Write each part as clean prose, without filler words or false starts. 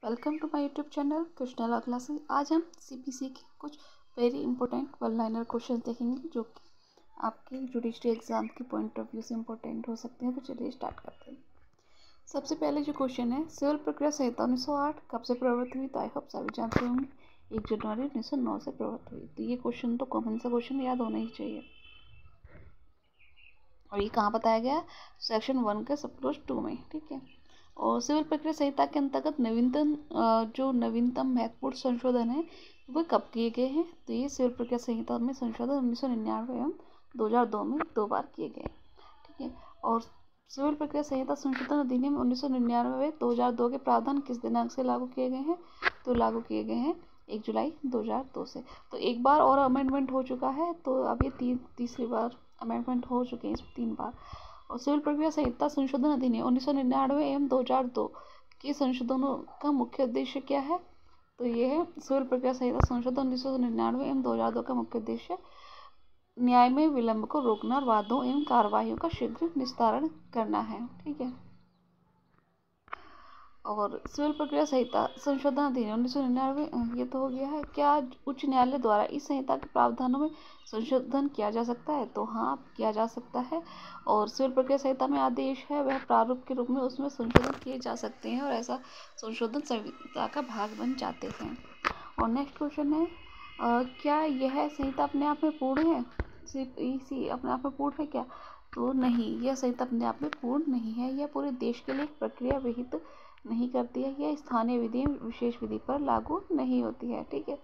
Welcome to my YouTube channel Krishna law classes. आज हम CPC के कुछ very important one liner question देखेंगे जो कि आपके जुडिशरी एग्जाम के पॉइंट ऑफ व्यू से इंपॉर्टेंट हो सकते हैं। तो चलिए स्टार्ट करते हैं। सबसे पहले जो क्वेश्चन है, सिविल प्रक्रिया संहिता 1908 कब से प्रवृत्त हुई? तो आई होप सभी जानते होंगे, 1 जनवरी 1909 से प्रवृत्त हुई। तो ये क्वेश्चन तो कॉमन सा क्वेश्चन याद होना ही चाहिए। और ये कहाँ बताया गया? सेक्शन 1 के सब क्लोज 2 में। ठीक है। और सिविल प्रक्रिया संहिता के अंतर्गत नवीनतम महत्वपूर्ण संशोधन है वो कब किए गए हैं? तो ये सिविल प्रक्रिया संहिता में संशोधन 1999 एवं 2002 में 2 बार किए गए। ठीक है। और सिविल प्रक्रिया संहिता संशोधन अधिनियम 1999 में 2002 के प्रावधान किस दिनांक से लागू किए गए हैं? तो लागू किए गए हैं 1 जुलाई 2002 से। तो एक बार और अमेंडमेंट हो चुका है, तो अब ये तीसरी बार अमेंडमेंट हो चुके हैं इस 3 बार। और सिविल प्रक्रिया संहिता संशोधन अधिनियम 1999 एवं 2002 के संशोधनों का मुख्य उद्देश्य क्या है? तो ये है सिविल प्रक्रिया संहिता संशोधन 1999 एवं 2002 का मुख्य उद्देश्य न्याय में विलंब को रोकना और वादों एवं कार्यवाहियों का शीघ्र निस्तारण करना है। ठीक है। और सिविल प्रक्रिया संहिता संशोधन अधिनियम 1999 ये तो हो गया है। क्या उच्च न्यायालय द्वारा इस संहिता के प्रावधानों में संशोधन किया जा सकता है? तो हाँ, किया जा सकता है। और सिविल प्रक्रिया संहिता में आदेश है वह प्रारूप के रूप में उसमें संशोधन किए जा सकते हैं और ऐसा संशोधन संहिता का भाग बन जाते हैं। और नेक्स्ट क्वेश्चन है, क्या यह संहिता अपने आप में पूर्ण है? सिर्फ इसी अपने आप में पूर्ण है क्या? तो नहीं, यह संहिता अपने आप में पूर्ण नहीं है। यह पूरे देश के लिए प्रक्रिया विहित नहीं करती है। यह स्थानीय विधि विशेष विधि पर लागू नहीं होती है। ठीक है।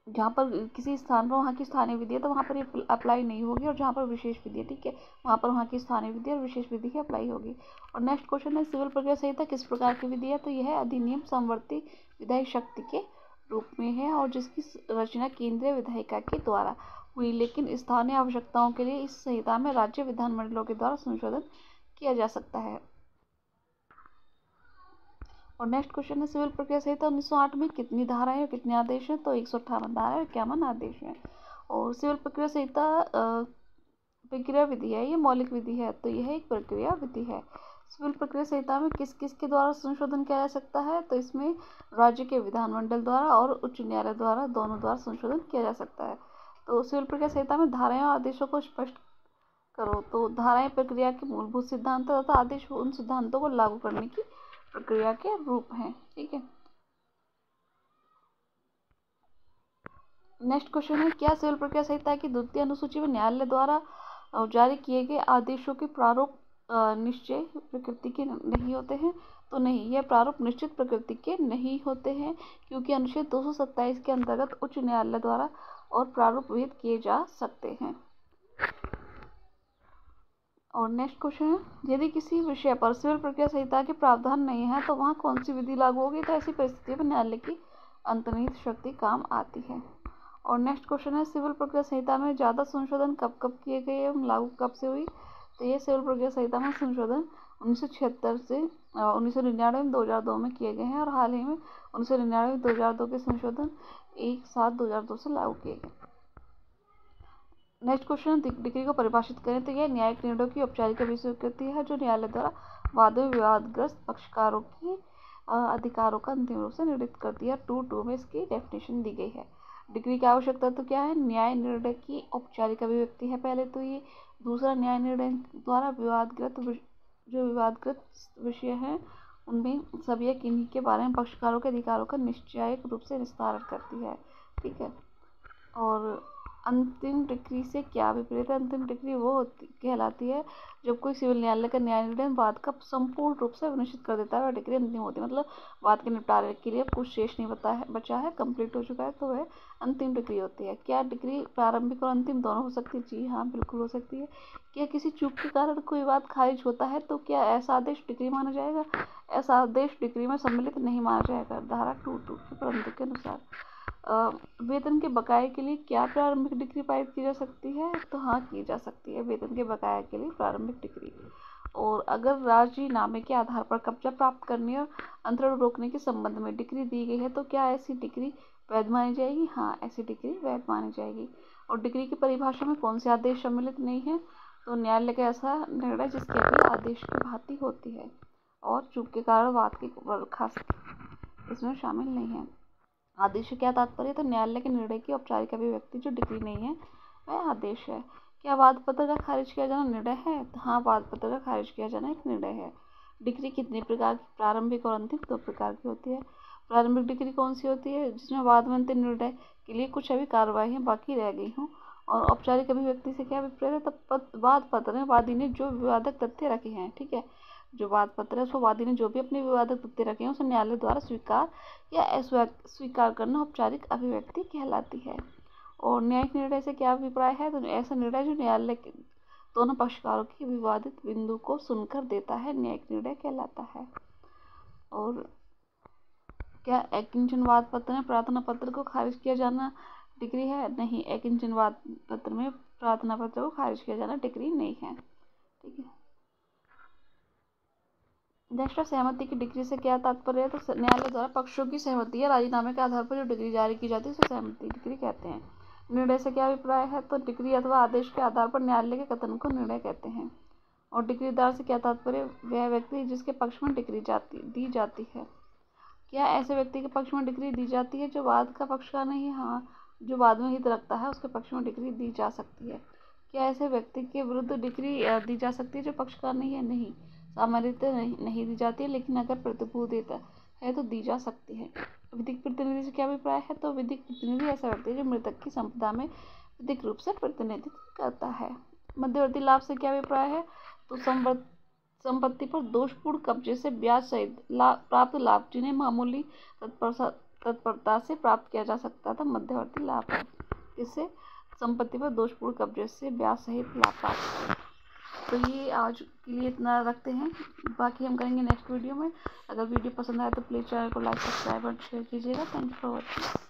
जहाँ पर किसी स्थान पर वहाँ की स्थानीय विधि है तो वहाँ पर ये अप्लाई नहीं होगी, और जहाँ पर विशेष विधि है, ठीक है, वहाँ पर वहाँ की स्थानीय विधि और विशेष विधि ही अप्लाई होगी। और नेक्स्ट क्वेश्चन है, सिविल प्रक्रिया संहिता किस प्रकार की विधि है? तो यह अधिनियम समवर्ती विधायी शक्ति के रूप में है और जिसकी रचना केंद्रीय विधायिका के द्वारा हुई, लेकिन स्थानीय आवश्यकताओं के लिए इस संहिता में राज्य विधानमंडलों के द्वारा संशोधन किया जा सकता है। और नेक्स्ट क्वेश्चन है, सिविल प्रक्रिया संहिता 1908 में कितनी धाराएं और कितने आदेश हैं? तो 158 धाराएं और 51 आदेश हैं। और सिविल प्रक्रिया संहिता प्रक्रिया विधि है, ये मौलिक विधि है, तो यह एक प्रक्रिया विधि है। सिविल प्रक्रिया संहिता में किस किस के द्वारा संशोधन किया जा सकता है? तो इसमें राज्य के विधानमंडल द्वारा और उच्च न्यायालय द्वारा, दोनों द्वारा संशोधन किया जा सकता है। तो सिविल प्रक्रिया संहिता में धाराएं और आदेशों को स्पष्ट करो। तो धाराएं प्रक्रिया के मूलभूत सिद्धांत तथा आदेश उन सिद्धांतों को लागू करने की प्रक्रिया के रूप हैं। ठीक है। नेक्स्ट क्वेश्चन है, क्या सिविल प्रक्रिया संहिता की द्वितीय अनुसूची में न्यायालय द्वारा जारी किए गए आदेशों के प्रारूप निश्चय प्रकृति के नहीं होते हैं? तो नहीं, यह प्रारूप निश्चित प्रकृति के नहीं होते हैं, क्योंकि अनुच्छेद 227 के अंतर्गत उच्च न्यायालय द्वारा और प्रारूप भेद किए जा सकते हैं। और नेक्स्ट क्वेश्चन है, यदि किसी विषय पर सिविल प्रक्रिया संहिता के प्रावधान नहीं है तो वहाँ कौन सी विधि लागू होगी? तो ऐसी परिस्थिति में न्यायालय की अंतर्निहित शक्ति काम आती है। और नेक्स्ट क्वेश्चन है, सिविल प्रक्रिया संहिता में ज़्यादा संशोधन कब कब किए गए एवं लागू कब से हुई? तो ये सिविल प्रक्रिया संहिता में संशोधन 1976 से 1999 में 2002 में किए गए हैं, और हाल ही में 1999 2002 के संशोधन 1/7/2002 से लागू किए गए। नेक्स्ट क्वेश्चन, डिग्री को परिभाषित करें। तो यह न्यायिक निर्णयों की औपचारिक स्वीकृति है जो न्यायालय द्वारा वादों विवादग्रस्त पक्षकारों की अधिकारों का अंतिम रूप से निर्धारित करती है। 2(2) में इसकी डेफिनेशन दी गई है। डिग्री की आवश्यकता तो क्या है? न्याय निर्णय की औपचारिक अभिव्यक्ति है पहले तो ये। दूसरा, न्याय निर्णय द्वारा विवादग्रस्त विषय हैं उनमें सभी या किन्हीं के बारे में पक्षकारों के अधिकारों का निश्चयात्मक रूप से निस्तारण करती है। ठीक है। और अंतिम डिग्री से क्या विपरीत है? अंतिम डिग्री वो कहलाती है जब कोई सिविल न्यायालय का न्याय निर्णय वाद का संपूर्ण रूप से निश्चित कर देता है, वह डिग्री अंतिम होती है। मतलब वाद के निपटारे के लिए कुछ शेष नहीं बचा है, कंप्लीट हो चुका है, तो वह अंतिम डिग्री होती है। क्या डिग्री प्रारंभिक और अंतिम दोनों हो सकती है? जी हाँ, बिल्कुल हो सकती है। क्या किसी चूक के कारण कोई वाद खारिज होता है तो क्या ऐसा आदेश डिग्री माना जाएगा? ऐसा आदेश डिग्री में सम्मिलित नहीं माना जाएगा, धारा 2(2) के प्रावधान के अनुसार। वेतन के बकाये के लिए क्या प्रारंभिक डिग्री पारित की जा सकती है? तो हाँ, की जा सकती है वेतन के बकाये के लिए प्रारंभिक डिग्री। और अगर राजीनामे के आधार पर कब्जा प्राप्त करने और अंतरण रोकने के संबंध में डिग्री दी गई है तो क्या ऐसी डिग्री वैध मानी जाएगी? हाँ, ऐसी डिग्री वैध मानी जाएगी। और डिग्री की परिभाषा में कौन से आदेश सम्मिलित नहीं है? तो न्यायालय का ऐसा निर्णय जिसकी अपील आदेश की भांति होती है। और चूक के कारण वाद की बर्खास्त इसमें शामिल नहीं है। आदेश से क्या तात्पर्य? तो न्यायालय के निर्णय की औपचारिक अभिव्यक्ति जो डिग्री नहीं है वह आदेश है। क्या वाद पत्र का खारिज किया जाना निर्णय है? तो हाँ, वाद पत्र का खारिज किया जाना एक निर्णय है। डिग्री कितने प्रकार की? प्रारंभिक और अंतिम 2 प्रकार की होती है। प्रारंभिक डिग्री कौन सी होती है? जिसमें वाद में अंतिम निर्णय के लिए कुछ अभी कार्यवाही बाकी रह गई हों। और औपचारिक अभिव्यक्ति से क्या अभिप्राय है? तब वाद पत्र में वादी ने जो विवादक तथ्य रखे हैं, ठीक है, जो वाद पत्र है उसको वादी ने जो भी अपने विवादक तथ्य रखे हैं उसे न्यायालय द्वारा स्वीकार या अस्वीकार करना औपचारिक अभिव्यक्ति कहलाती है। और न्यायिक निर्णय से क्या अभिप्राय है? तो ऐसा निर्णय जो न्यायालय के दोनों पक्षकारों की विवादित बिंदु को सुनकर देता है, न्यायिक निर्णय कहलाता है। और क्या एकिंचन वाद पत्र में प्रार्थना पत्र को खारिज किया जाना डिग्री है? नहीं, एकिंचन वाद पत्र में प्रार्थना पत्र को खारिज किया जाना डिग्री नहीं है, ठीक है। नेक्स्ट, सहमति की डिग्री से क्या तात्पर्य है? तो न्यायालय द्वारा पक्षों की सहमति या राजीनामे के आधार पर जो डिग्री जारी की जाती है उसे सहमति डिग्री कहते हैं। निर्णय से क्या अभिप्राय है? तो डिग्री अथवा आदेश के आधार पर न्यायालय के कथन को निर्णय कहते हैं। और डिग्रीदार से क्या तात्पर्य? वह व्यक्ति जिसके पक्ष में डिग्री दी जाती है। क्या ऐसे व्यक्ति के पक्ष में डिग्री दी जाती है जो वाद का पक्षकार नहीं है? हाँ, जो वाद में हित रखता है उसके पक्ष में डिग्री दी जा सकती है। क्या ऐसे व्यक्ति के विरुद्ध डिग्री दी जा सकती है जो पक्षकार नहीं है? नहीं, सामान्यतः नहीं दी जाती है, लेकिन अगर प्रतिभूत है तो दी जा सकती है। विधिक प्रतिनिधि से क्या अभिप्राय है? तो विधिक प्रतिनिधि ऐसा व्यक्ति है जो मृतक की संपदा में विधिक रूप से प्रतिनिधित्व करता है। मध्यवर्ती लाभ से क्या अभिप्राय है? तो संपत्ति पर दोषपूर्ण कब्जे से ब्याज सहित प्राप्त लाभ जिन्हें मामूली तत्परता से प्राप्त किया जा सकता था, मध्यवर्ती लाभ है। इससे संपत्ति पर दोषपूर्ण कब्जे से ब्याज सहित लाभ प्राप्त। तो ये आज के लिए इतना रखते हैं, बाकी हम करेंगे नेक्स्ट वीडियो में। अगर वीडियो पसंद आए तो प्लीज़ चैनल को लाइक, सब्सक्राइब और शेयर कीजिएगा। Thank you for watching.